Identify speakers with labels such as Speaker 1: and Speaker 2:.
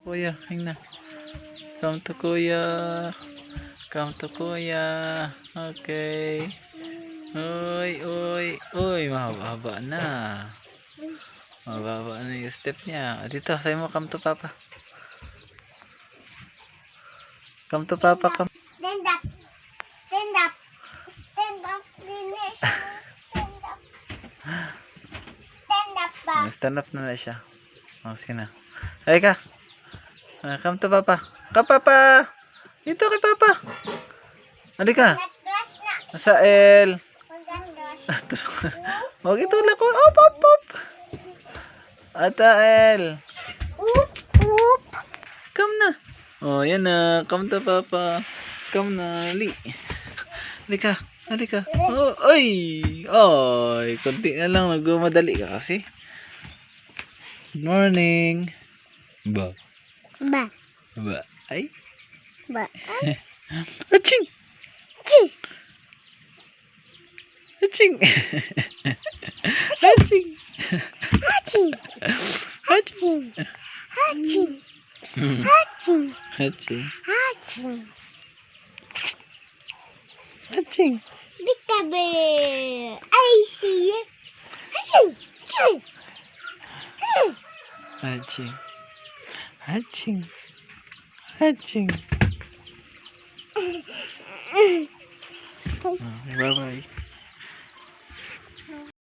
Speaker 1: Kuya, hing na. Come to kuya. Come to kuya. Okay. Uy, uy, uy. Mahaba na. Mahaba na yung step niya. Dito, sabi mo, come to papa. Come to papa, come.
Speaker 2: Stand up. Stand up. Stand up. Stand up. Stand up ba?
Speaker 1: Stand up na siya. O, sige na. Ay ka. Come to papa. Come papa. Dito kay papa. Halika.
Speaker 2: Natras na.
Speaker 1: Sa L.
Speaker 2: Magandang.
Speaker 1: Huwag itulak ko. Op, op, op. Ata L.
Speaker 2: Oop, oop.
Speaker 1: Come na. Oh, yan na. Come to papa. Come na. Halika. Halika. Oh, ay. Ay, konti na lang. Nagmamadali ka kasi. Good morning. Ba.
Speaker 2: Ba.
Speaker 1: Ba. Ay.
Speaker 2: Ba.
Speaker 1: Aching.
Speaker 2: Chi.
Speaker 1: Aching. Aching.
Speaker 2: Hachi.
Speaker 1: Aching.
Speaker 2: Hachi. Hachi.
Speaker 1: Aching.
Speaker 2: Hachi.
Speaker 1: Aching.
Speaker 2: Peekaboo. I see you. Hachi. Chi.
Speaker 1: Aching. Aching. Aching. Bye-bye.